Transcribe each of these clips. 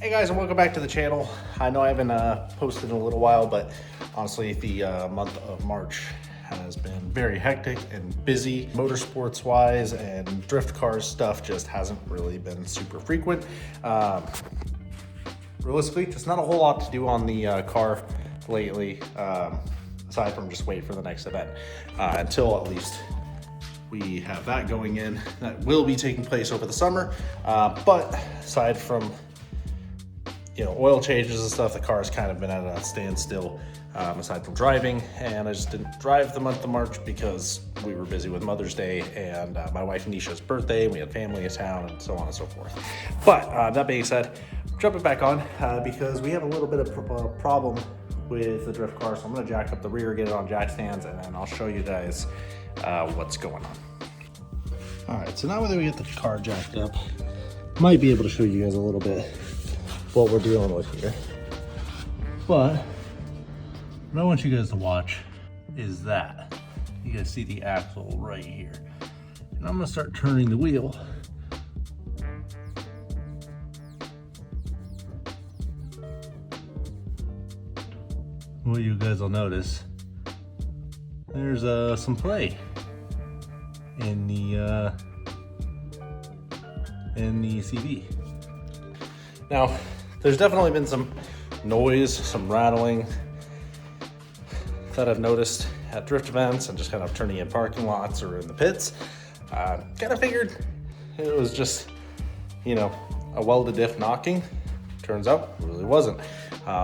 Hey guys, and welcome back to the channel. I know I haven't posted in a little while, but honestly the month of March has been very hectic and busy motorsports wise, and drift cars stuff just hasn't really been super frequent. Realistically, just not a whole lot to do on the car lately, aside from just wait for the next event until at least we have that going in. That will be taking place over the summer, but aside from oil changes and stuff, the car's kind of been at a standstill aside from driving, and I just didn't drive the month of March because we were busy with Mother's Day and my wife Nisha's birthday, and we had family in town and so on and so forth. But that being said, jumping back on because we have a little bit of a problem with the drift car, so I'm going to jack up the rear, get it on jack stands, and then I'll show you guys what's going on. All right, so now that we get the car jacked up, might be able to show you guys a little bit what we're dealing with here. But what I want you guys to watch is that. You guys see the axle right here. And I'm gonna start turning the wheel. What you guys will notice, there's some play in the CV. Now, there's definitely been some noise, some rattling that I've noticed at drift events and just kind of turning in parking lots or in the pits. Kind of figured it was just, a welded diff knocking. Turns out it really wasn't.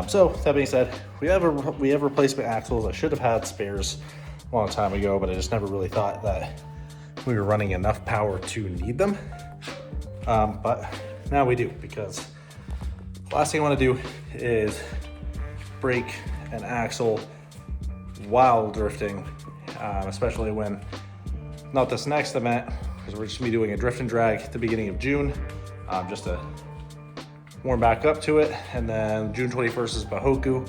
So that being said, we have replacement axles. I should have had spares a long time ago, but I just never really thought that we were running enough power to need them. But now we do, because the last thing I want to do is break an axle while drifting, especially when, not this next event, because we're just going to be doing a drift and drag at the beginning of June, just to warm back up to it. And then June 21st is Bahoku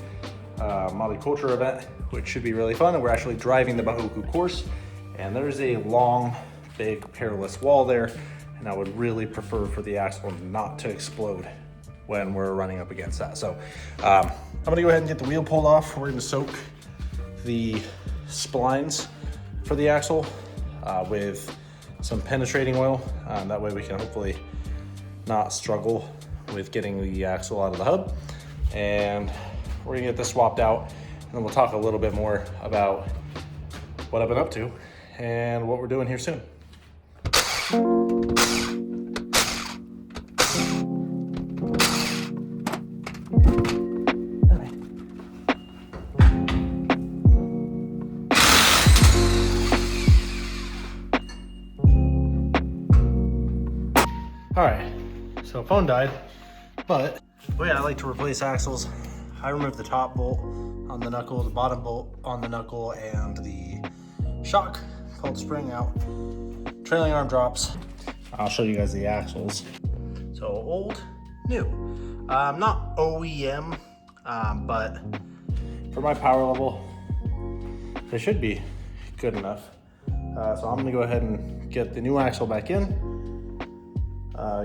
Motoculture event, which should be really fun. And we're actually driving the Bahoku course, and there's a long, big, perilous wall there, and I would really prefer for the axle not to explode when we're running up against that. So I'm gonna go ahead and get the wheel pulled off. We're gonna soak the splines for the axle with some penetrating oil. That way we can hopefully not struggle with getting the axle out of the hub. And we're gonna get this swapped out, and then we'll talk a little bit more about what I've been up to and what we're doing here soon. All right, so phone died, but the way I like to replace axles, I remove the top bolt on the knuckle, the bottom bolt on the knuckle, and the shock, pull the spring out, trailing arm drops. I'll show you guys the axles. So old, new. Not OEM, but for my power level, they should be good enough. So I'm gonna go ahead and get the new axle back in,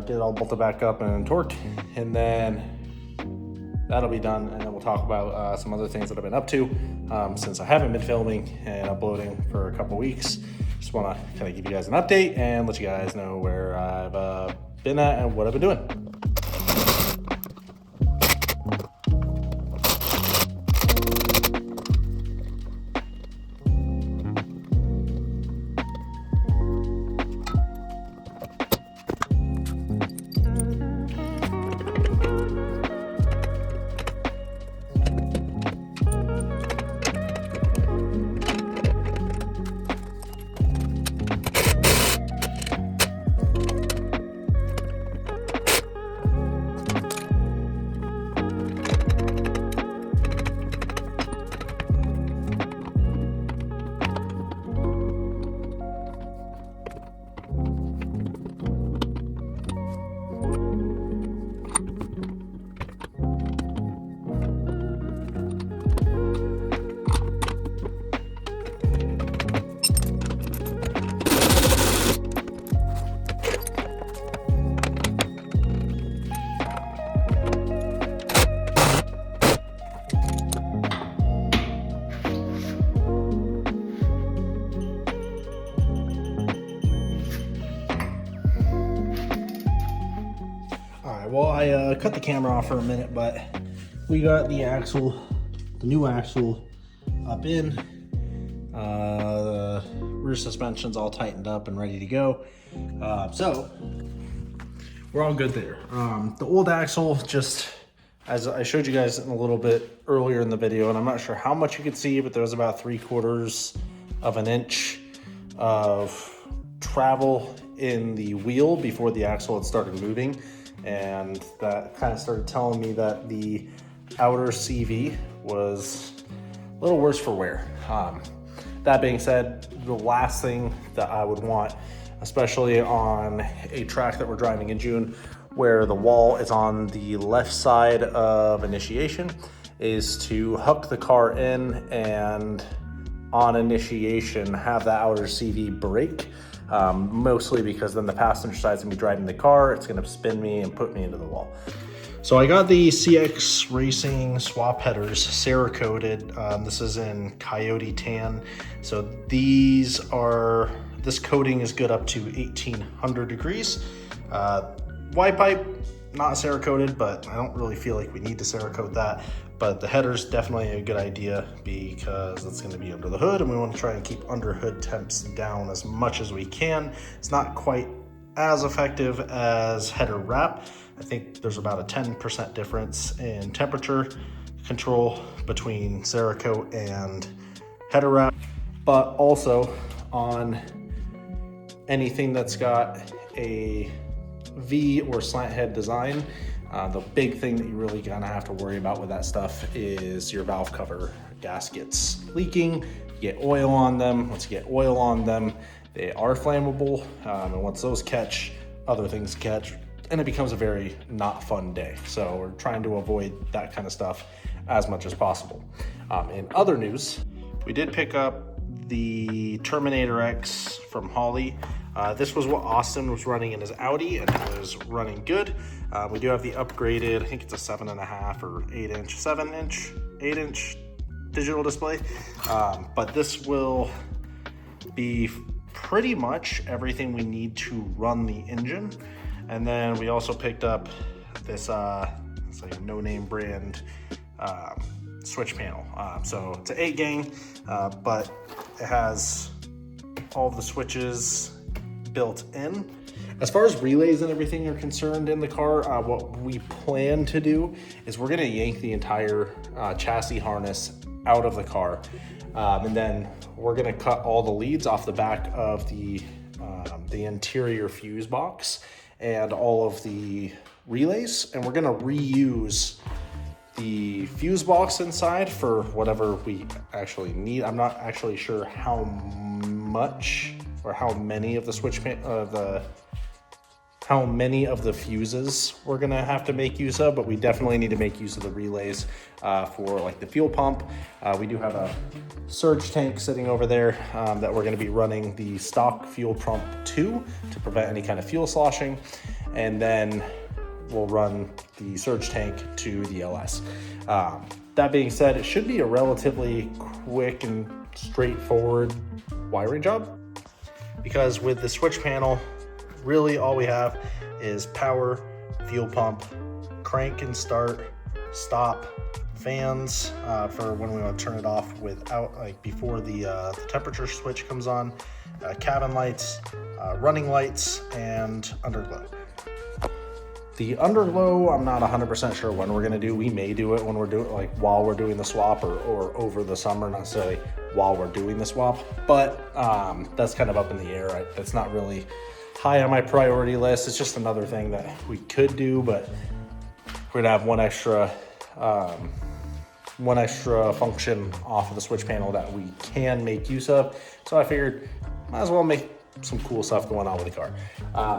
get it all bolted back up and torqued, and then that'll be done. And then we'll talk about some other things that I've been up to since I haven't been filming and uploading for a couple weeks. Just want to kind of give you guys an update and let you guys know where I've been at and what I've been doing. I cut the camera off for a minute, but we got the new axle up in. The rear suspension's all tightened up and ready to go. So we're all good there. The old axle, just as I showed you guys a little bit earlier in the video, and I'm not sure how much you could see, but there was about 3/4 of an inch of travel in the wheel before the axle had started moving. And that kind of started telling me that the outer CV was a little worse for wear. That being said, the last thing that I would want, especially on a track that we're driving in June, where the wall is on the left side of initiation, is to hook the car in and on initiation have the outer CV break. Mostly because then the passenger side's gonna be driving the car, it's gonna spin me and put me into the wall. So I got the CX Racing swap headers Cerakoted. This is in Coyote Tan. So this coating is good up to 1800 degrees. White pipe, not Cerakoted, but I don't really feel like we need to Cerakote that. But the header's definitely a good idea because it's gonna be under the hood and we wanna try and keep under hood temps down as much as we can. It's not quite as effective as header wrap. I think there's about a 10% difference in temperature control between Cerakote and header wrap, but also on anything that's got a V or slant head design, the big thing that you really gonna have to worry about with that stuff is your valve cover gaskets leaking. You get oil on them. Once you get oil on them, they are flammable, and once those catch, other things catch, and it becomes a very not fun day. So we're trying to avoid that kind of stuff as much as possible. In other news, we did pick up the Terminator X from Holley. This was what Austin was running in his Audi, and it was running good. We do have the upgraded, I think it's a 7.5 or 8 inch digital display. But this will be pretty much everything we need to run the engine. And then we also picked up this, it's like a no-name brand switch panel. So it's an 8-gang, but it has all the switches built in. As far as relays and everything are concerned in the car, what we plan to do is we're gonna yank the entire chassis harness out of the car. And then we're gonna cut all the leads off the back of the interior fuse box and all of the relays. And we're gonna reuse the fuse box inside for whatever we actually need. I'm not actually sure how much or how many of the how many of the fuses we're gonna have to make use of, but we definitely need to make use of the relays for like the fuel pump. We do have a surge tank sitting over there that we're gonna be running the stock fuel pump to prevent any kind of fuel sloshing. And then we'll run the surge tank to the LS. That being said, it should be a relatively quick and straightforward wiring job, because with the switch panel, really all we have is power, fuel pump, crank and start, stop, fans for when we want to turn it off without, like before the temperature switch comes on, cabin lights, running lights, and underglow. The underglow, I'm not 100% sure when we're gonna do. We may do it when we're doing, like while we're doing the swap or over the summer, not necessarily while we're doing the swap, but that's kind of up in the air. That's not really high on my priority list. It's just another thing that we could do, but we're gonna have one extra function off of the switch panel that we can make use of. So I figured might as well make some cool stuff going on with the car.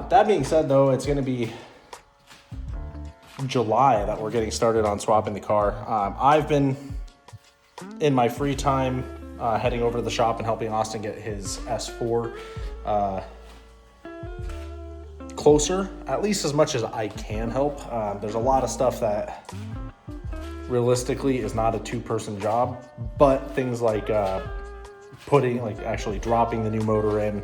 That being said though, it's gonna be July that we're getting started on swapping the car. I've been in my free time heading over to the shop and helping Austin get his S4 closer, at least as much as I can help. There's a lot of stuff that realistically is not a two-person job, but things like actually dropping the new motor in,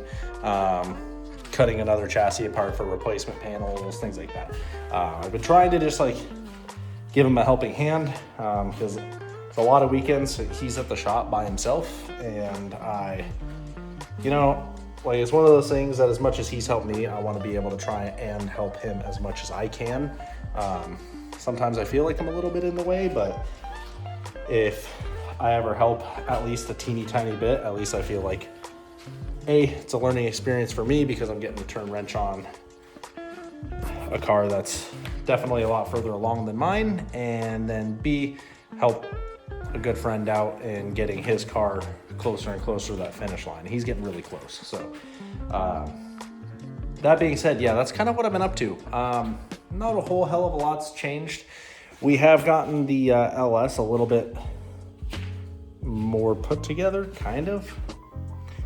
cutting another chassis apart for replacement panels, things like that. I've been trying to just like give him a helping hand because it's a lot of weekends he's at the shop by himself, and like it's one of those things that as much as he's helped me, I want to be able to try and help him as much as I can. Sometimes I feel like I'm a little bit in the way, but if I ever help at least a teeny tiny bit, at least I feel like it's a learning experience for me because I'm getting to turn wrench on a car that's definitely a lot further along than mine, and then B, help a good friend out in getting his car closer and closer to that finish line. He's getting really close. So that being said, yeah, that's kind of what I've been up to. Not a whole hell of a lot's changed. We have gotten the LS a little bit more put together, kind of.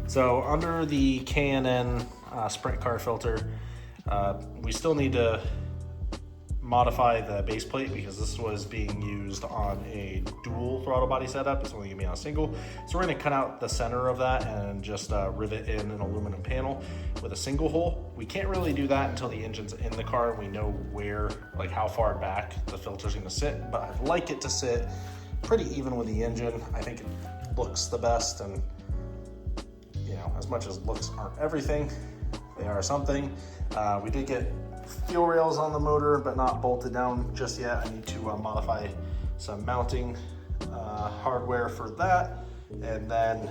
So under the K&N Sprint car filter, we still need to modify the base plate because this was being used on a dual throttle body setup. It's only gonna be on a single. So we're gonna cut out the center of that and just rivet in an aluminum panel with a single hole. We can't really do that until the engine's in the car and we know where, like how far back the filter's gonna sit, but I'd like it to sit pretty even with the engine. I think it looks the best, and as much as looks aren't everything, they are something. We did get fuel rails on the motor, but not bolted down just yet. I need to modify some mounting hardware for that. And then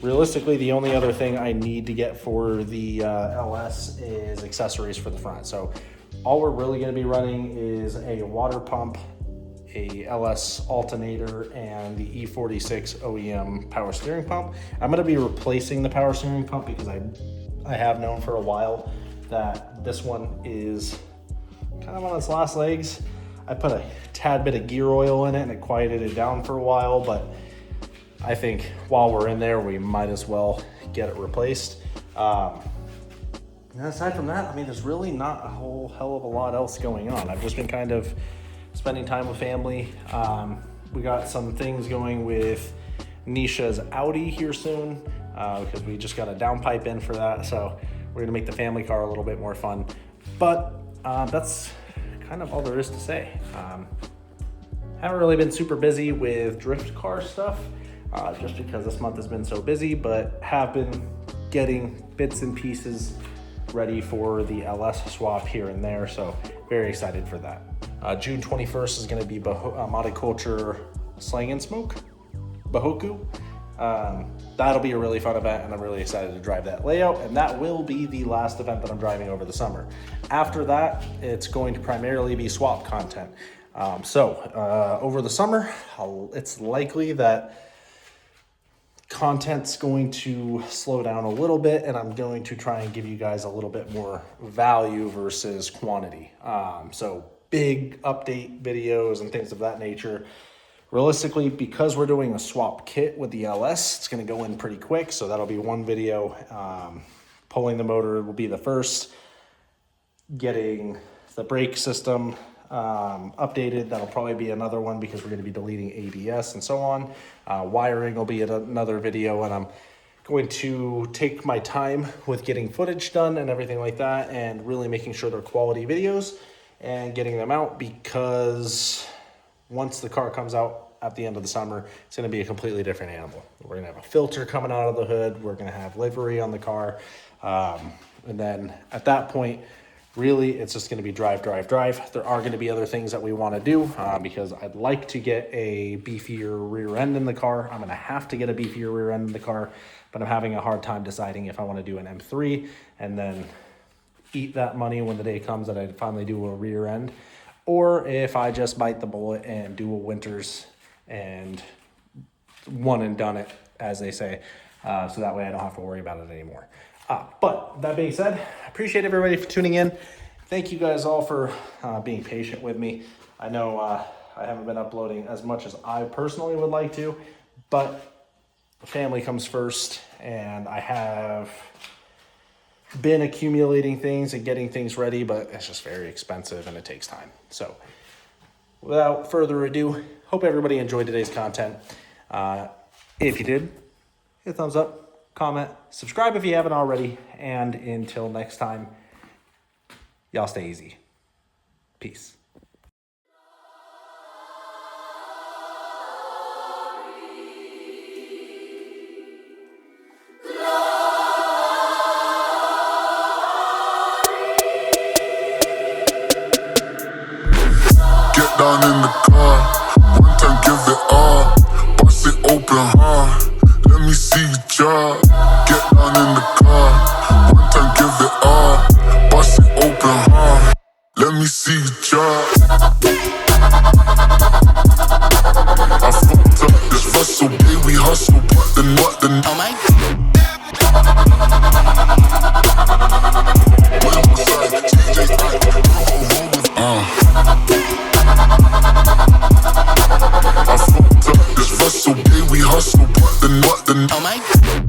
realistically, the only other thing I need to get for the LS is accessories for the front. So all we're really gonna be running is a water pump, a LS alternator, and the E46 OEM power steering pump. I'm gonna be replacing the power steering pump because I have known for a while that this one is kind of on its last legs. I put a tad bit of gear oil in it and it quieted it down for a while, but I think while we're in there, we might as well get it replaced. And aside from that, I mean, there's really not a whole hell of a lot else going on. I've just been kind of spending time with family. We got some things going with Nisha's Audi here soon because we just got a downpipe in for that. So we're gonna make the family car a little bit more fun. But that's kind of all there is to say. Haven't really been super busy with drift car stuff just because this month has been so busy, but have been getting bits and pieces ready for the LS swap here and there. So very excited for that. June 21st is going to be Motoculture Slang and Smoke, Bahoku. That'll be a really fun event, and I'm really excited to drive that layout, and that will be the last event that I'm driving over the summer. After that, it's going to primarily be swap content. Over the summer, it's likely that content's going to slow down a little bit, and I'm going to try and give you guys a little bit more value versus quantity. So big update videos and things of that nature. Realistically, because we're doing a swap kit with the LS, it's going to go in pretty quick. So that'll be one video. Pulling the motor will be the first. Getting the brake system updated, that'll probably be another one because we're going to be deleting ABS and so on. Wiring will be another video, and I'm going to take my time with getting footage done and everything like that, and really making sure they're quality videos and getting them out, because once the car comes out at the end of the summer, it's going to be a completely different animal. We're going to have a filter coming out of the hood. We're going to have livery on the car. And then at that point, really, it's just going to be drive. There are going to be other things that we want to do because I'd like to get a beefier rear end in the car. I'm going to have to get a beefier rear end in the car, but I'm having a hard time deciding if I want to do an M3 and then eat that money when the day comes that I finally do a rear end, or if I just bite the bullet and do a Winters and one and done it, as they say, so that way I don't have to worry about it anymore. But that being said, I appreciate everybody for tuning in. Thank you guys all for being patient with me. I know I haven't been uploading as much as I personally would like to, but the family comes first, and I have been accumulating things and getting things ready, but it's just very expensive and it takes time. So without further ado, hope everybody enjoyed today's content. If you did, hit a thumbs up. comment, subscribe if you haven't already, and until next time, y'all stay easy. Peace. Get down in the car, one time give it all. Bust it open hard, let me see you drop. Get down in the car, one time give it all. Bust it open hard, let me see you drop. I fucked up this Russell, baby, we hustle. What the oh my. I fucked up this Russell, baby, we hustle. What the oh my.